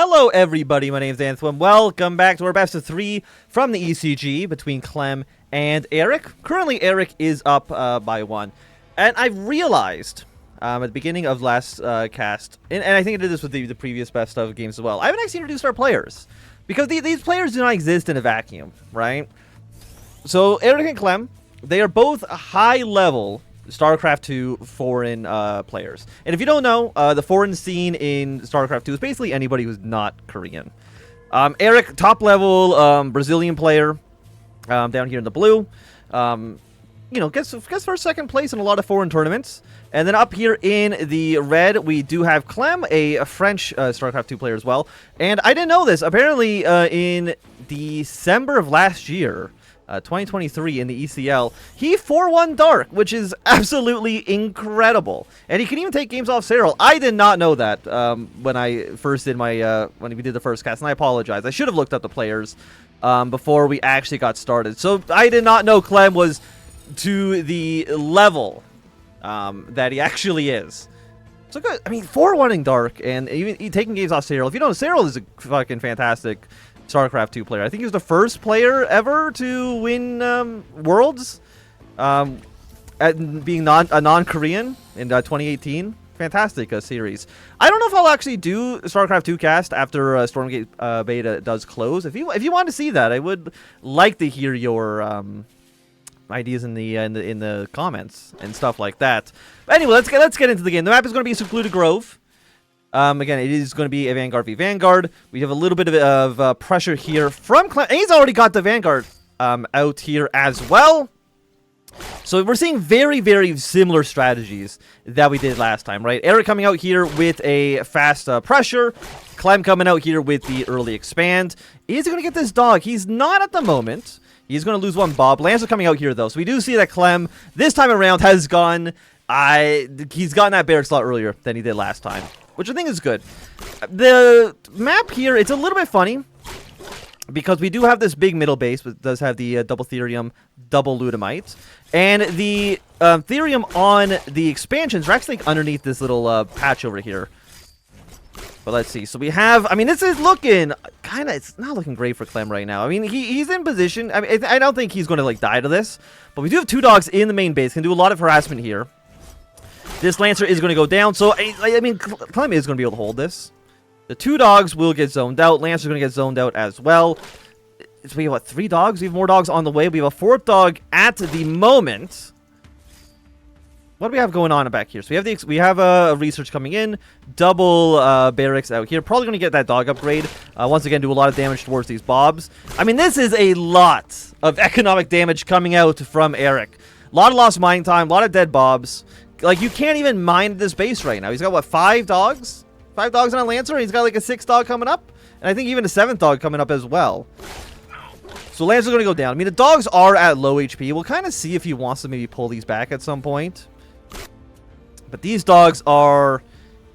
Hello everybody, my name is Anthnwam. Welcome back to our best of 3 from the ECG between Clem and Erik. Currently Erik is up by 1. And I realized at the beginning of last cast, and I think I did this with the previous best of games as well, I haven't actually introduced our players. Because these players do not exist in a vacuum, right? So Erik and Clem, they are both high-level StarCraft 2 foreign players. And if you don't know, the foreign scene in StarCraft 2 is basically anybody who's not Korean. Erik, top-level Brazilian player down here in the blue. You know, gets first, second place in a lot of foreign tournaments. And then up here in the red, we do have Clem, a French StarCraft 2 player as well. And I didn't know this. Apparently, in December of last year, 2023 in the ECL, he 4-1 Dark, which is absolutely incredible. And he can even take games off Cyril. I did not know that when I first did my when we did the first cast, and I apologize. I should have looked up the players before we actually got started. So I did not know Clem was to the level that he actually is. So good. I mean, 4-1 Dark, and even taking games off Cyril. If you don't know, Cyril is a fucking fantastic StarCraft 2 player. I think he was the first player ever to win Worlds, at being a non-Korean in 2018. Fantastic series. I don't know if I'll actually do StarCraft 2 cast after Stormgate beta does close. If you want to see that, I would like to hear your ideas in the comments and stuff like that. But anyway, let's get into the game. The map is going to be Secluded Grove. Again, it is going to be a Vanguard v Vanguard. We have a little bit of pressure here from Clem. And he's already got the Vanguard out here as well. So we're seeing very, very similar strategies that we did last time, right? Erik coming out here with a fast pressure. Clem coming out here with the early expand. Is he going to get this dog? He's not at the moment. He's going to lose one Bob. Lancer coming out here, though. So we do see that Clem, this time around, has gone... he's gotten that barrack slot earlier than he did last time, which I think is good. The map here, it's a little bit funny because we do have this big middle base, which does have the double Therium, double Ludamite. And the Therium on the expansions are actually underneath this little patch over here. But let's see. So we have, I mean, this is looking kind of, it's not looking great for Clem right now. I mean, he's in position. I mean, I don't think he's going to, like, die to this. But we do have 2 dogs in the main base. Can do a lot of harassment here. This Lancer is going to go down, so, I mean, Clem is going to be able to hold this. The 2 dogs will get zoned out. Lancer's going to get zoned out as well. So we have, what, 3 dogs? We have more dogs on the way. We have a 4th dog at the moment. What do we have going on back here? So we have a research coming in. Double barracks out here. Probably going to get that dog upgrade. Once again, do a lot of damage towards these Bobs. I mean, this is a lot of economic damage coming out from Erik. A lot of lost mining time. A lot of dead Bobs. Like, you can't even mine this base right now. He's got, what, 5 dogs? 5 dogs on a Lancer, and he's got, like, a 6th dog coming up. And I think even a 7th dog coming up as well. So Lancer's going to go down. I mean, the dogs are at low HP. We'll kind of see if he wants to maybe pull these back at some point. But these dogs are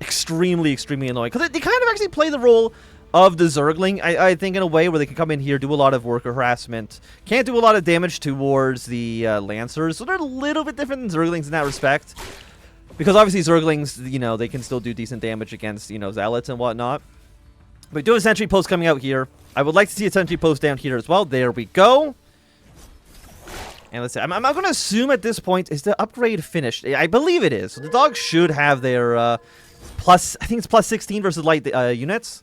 extremely, extremely annoying. Because they kind of actually play the role of the Zergling, I think, in a way where they can come in here, do a lot of worker harassment. Can't do a lot of damage towards the Lancers. So they're a little bit different than Zerglings in that respect. Because obviously Zerglings, you know, they can still do decent damage against, you know, Zealots and whatnot. But we do have a sentry post coming out here. I would like to see a sentry post down here as well. There we go. And let's see. I'm going to assume at this point, is the upgrade finished? I believe it is. So the dogs should have their plus, I think it's plus 16 versus light units.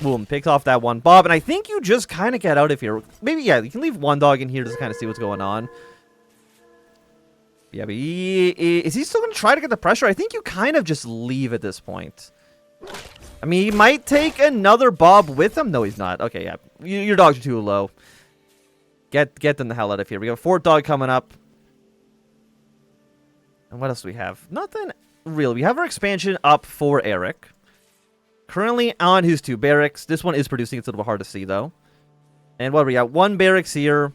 Boom, picked off that one Bob. And I think you just kind of get out of here. Maybe, yeah, you can leave one dog in here to kind of see what's going on. Yeah, but is he still going to try to get the pressure? I think you kind of just leave at this point. I mean, he might take another Bob with him. No, he's not. Okay, yeah. Your dogs are too low. Get them the hell out of here. We have a 4th dog coming up. And what else do we have? Nothing real. We have our expansion up for Erik. Currently on his 2 barracks. This one is producing. It's a little hard to see, though. And what do we got? 1 barracks here.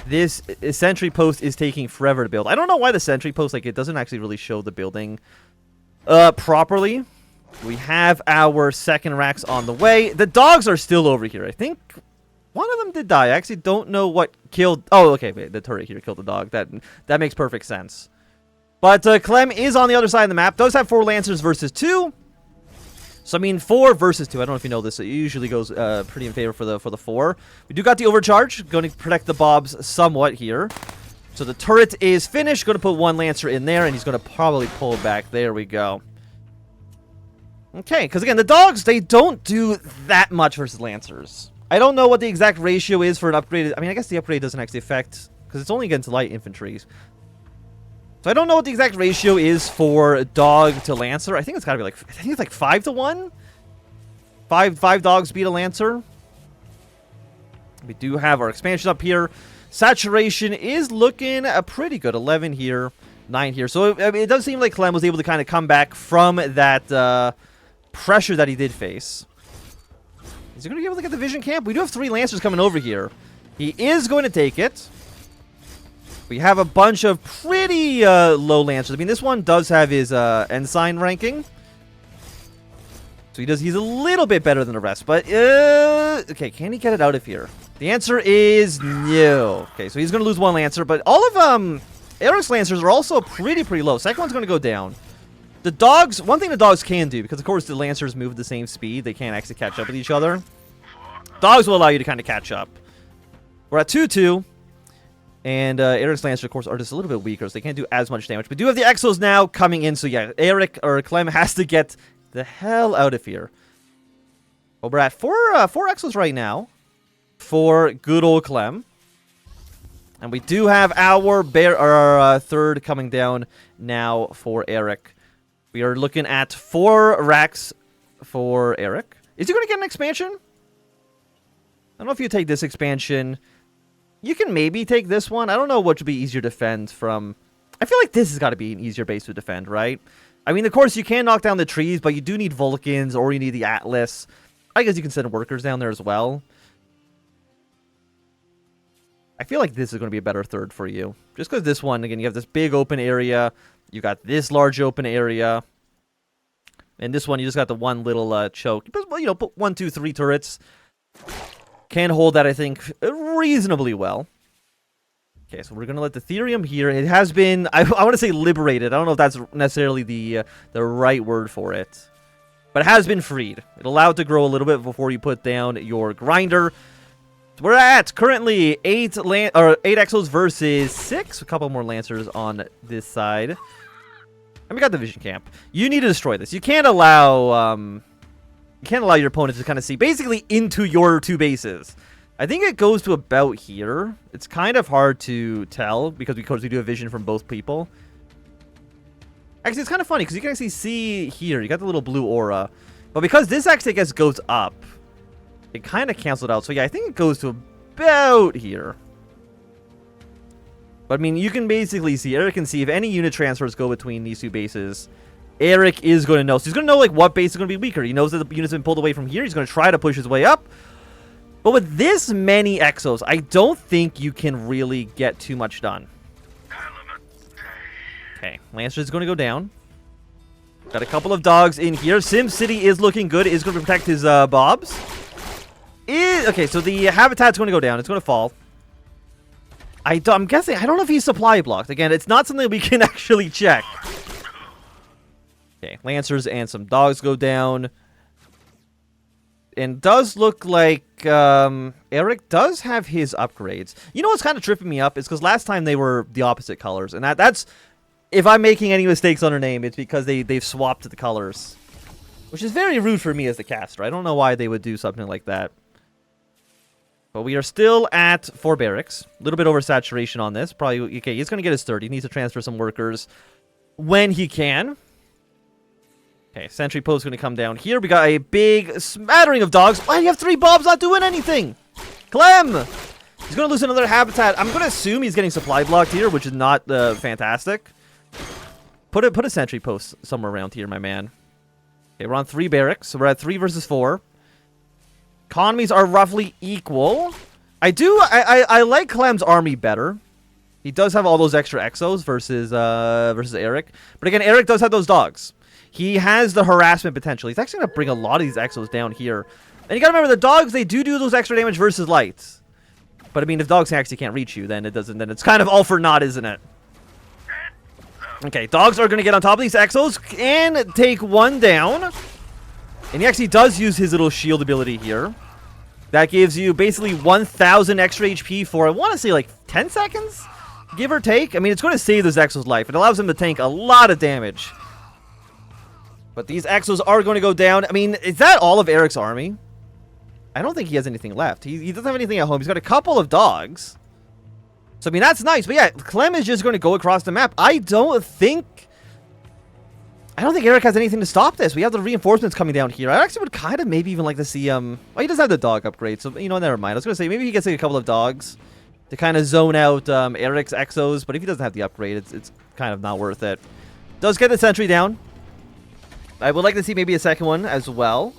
This sentry post is taking forever to build. I don't know why the sentry post, like, it doesn't actually really show the building properly. We have our 2nd racks on the way. The dogs are still over here. I think one of them did die. I actually don't know what killed... Oh, okay, wait, the turret here killed the dog. That makes perfect sense. But Clem is on the other side of the map. Does have 4 Lancers versus 2. So I mean, 4 versus 2. I don't know if you know this. It usually goes pretty in favor for the 4. We do got the overcharge. Going to protect the Bobs somewhat here. So the turret is finished. Going to put 1 Lancer in there, and he's going to probably pull back. There we go. Okay, because again, the dogs, they don't do that much versus Lancers. I don't know what the exact ratio is for an upgraded... I mean, I guess the upgrade doesn't actually affect... because it's only against light infantry. So I don't know what the exact ratio is for dog to Lancer. I think it's got to be like... I think it's like 5 to 1? 5 dogs beat a Lancer. We do have our expansion up here. Saturation is looking pretty good. 11 here, 9 here. So I mean, it does seem like Clem was able to kind of come back from that pressure that he did face. Is he going to be able to get the vision camp? We do have 3 Lancers coming over here. He is going to take it. We have a bunch of pretty low Lancers. I mean, this one does have his ensign ranking. So he's a little bit better than the rest. But, okay, can he get it out of here? The answer is no. Okay, so he's going to lose 1 Lancer. But all of Erik's Lancers are also pretty low. Second one's going to go down. The dogs, one thing the dogs can do, because of course the Lancers move at the same speed, they can't actually catch up with each other. Dogs will allow you to kind of catch up. We're at 2-2. And Erik's Lancers, of course, are just a little bit weaker, so they can't do as much damage. We do have the Exos now coming in, so yeah, Erik or Clem has to get the hell out of here. Well, we're at 4 Exos right now for good old Clem. And we do have our third coming down now for Erik. We are looking at 4 racks for Erik. Is he going to get an expansion? I don't know if you take this expansion. You can maybe take this one. I don't know what would be easier to defend from... I feel like this has got to be an easier base to defend, right? I mean, of course, you can knock down the trees, but you do need Vulcans, or you need the Atlas. I guess you can send workers down there as well. I feel like this is going to be a better third for you. Just because this one, again, you have this big open area. You got this large open area. And this one, you just got the one little choke. But, you know, put 1, 2, 3 turrets. Can hold that, I think, reasonably well. Okay, so we're going to let the Therium here. It has been, I want to say liberated. I don't know if that's necessarily the right word for it. But it has been freed. It allowed to grow a little bit before you put down your grinder. So we're at currently 8 Exos versus 6. A couple more Lancers on this side. And we got the Vision Camp. You need to destroy this. You can't allow your opponent to kind of see basically into your 2 bases. I think it goes to about here. It's kind of hard to tell because we do have vision from both people. Actually, it's kind of funny because you can actually see here. You got the little blue aura. But because this actually, I guess, goes up, it kind of canceled out. So yeah, I think it goes to about here. But I mean, you can basically see, Erik can see if any unit transfers go between these 2 bases. Erik is going to know. So he's going to know like what base is going to be weaker. He knows that the unit's been pulled away from here. He's going to try to push his way up. But with this many Exos, I don't think you can really get too much done. Okay, Lancer is going to go down. Got a couple of dogs in here. Sim City is looking good. Is going to protect his Bobs. Okay, so the habitat's going to go down. It's going to fall. I'm guessing. I don't know if he's supply blocked. Again, it's not something we can actually check. Okay, Lancers and some dogs go down. And does look like Erik does have his upgrades. You know what's kind of tripping me up is because last time they were the opposite colors. And that's... If I'm making any mistakes on her name, it's because they've swapped the colors. Which is very rude for me as the caster. I don't know why they would do something like that. But we are still at 4 barracks. A little bit oversaturation on this. Probably, okay, he's going to get his third. He needs to transfer some workers when he can. Okay, sentry post going to come down here. We got a big smattering of dogs. Why do you have 3 Bobs not doing anything? Clem! He's going to lose another habitat. I'm going to assume he's getting supply blocked here, which is not fantastic. Put a sentry post somewhere around here, my man. Okay, we're on 3 barracks, so we're at 3 versus 4. Economies are roughly equal. I like Clem's army better. He does have all those extra Exos versus Erik. But again, Erik does have those dogs. He has the harassment potential. He's actually going to bring a lot of these Exos down here. And you got to remember, the dogs, they do those extra damage versus lights. But I mean, if dogs actually can't reach you, then it doesn't. Then it's kind of all for naught, isn't it? Okay, dogs are going to get on top of these Exos and take 1 down. And he actually does use his little shield ability here. That gives you basically 1,000 extra HP for, I want to say, like 10 seconds? Give or take. I mean, it's going to save this Exo's life. It allows him to tank a lot of damage. But these Exos are going to go down. I mean, is that all of Erik's army? I don't think he has anything left. He doesn't have anything at home. He's got a couple of dogs. So, I mean, that's nice. But yeah, Clem is just going to go across the map. I don't think Erik has anything to stop this. We have the reinforcements coming down here. I actually would kind of maybe even like to see, well, he does have the dog upgrade. So, you know, never mind. I was going to say, maybe he gets like a couple of dogs to kind of zone out Erik's Exos. But if he doesn't have the upgrade, it's kind of not worth it. Does get the sentry down. I would like to see maybe a second one as well.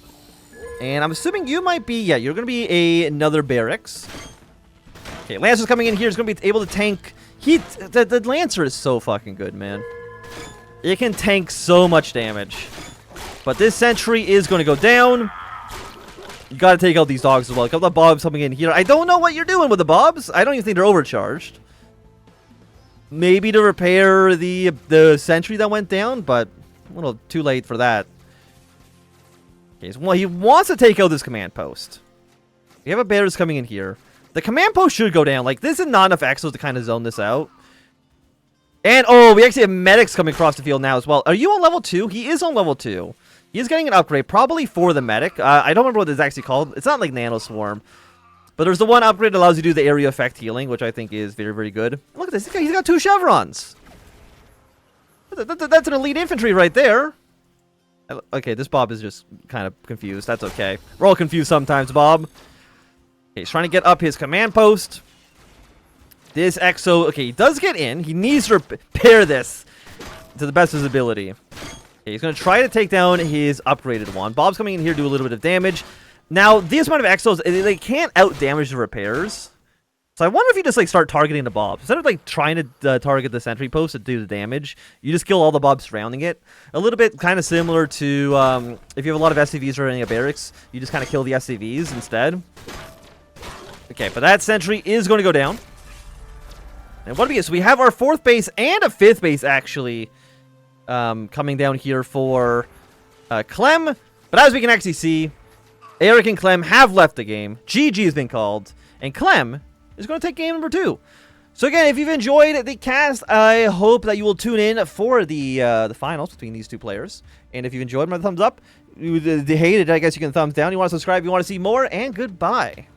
And I'm assuming you might be, yeah, you're going to be another barracks. Okay, Lancer's coming in here. He's going to be able to tank. The Lancer is so fucking good, man. It can tank so much damage. But this sentry is going to go down. You got to take out these dogs as well. A couple of Bobs coming in here. I don't know what you're doing with the Bobs. I don't even think they're overcharged. Maybe to repair the sentry that went down, but a little too late for that. Okay, so, well, he wants to take out this command post. We have a bears coming in here. The command post should go down. Like, this is not enough Exos to kind of zone this out. And, oh, we actually have medics coming across the field now as well. Are you on level 2? He is on level 2. He is getting an upgrade, probably for the medic. I don't remember what it's actually called. It's not like Nano Swarm. But there's the one upgrade that allows you to do the area effect healing, which I think is very, very good. Look at this. He's got 2 chevrons. That's an elite infantry right there. Okay, this Bob is just kind of confused. That's okay. We're all confused sometimes, Bob. Okay, he's trying to get up his command post. This Exo, okay, he does get in. He needs to repair this to the best of his ability. Okay, he's going to try to take down his upgraded one. Bob's coming in here to do a little bit of damage. Now, these amount of Exos, they can't out-damage the repairs. So I wonder if you just, like, start targeting the Bobs. Instead of, like, trying to target the sentry post to do the damage, you just kill all the Bobs surrounding it. A little bit kind of similar to, if you have a lot of SCVs running a barracks, you just kind of kill the SCVs instead. Okay, but that sentry is going to go down. And what do we get? So we have our 4th base and a 5th base, actually, coming down here for Clem. But as we can actually see, Erik and Clem have left the game. GG has been called. And Clem is going to take game number 2. So again, if you've enjoyed the cast, I hope that you will tune in for the finals between these 2 players. And if you've enjoyed, my thumbs up. If you hate it, I guess you can thumbs down. You want to subscribe, you want to see more, and goodbye.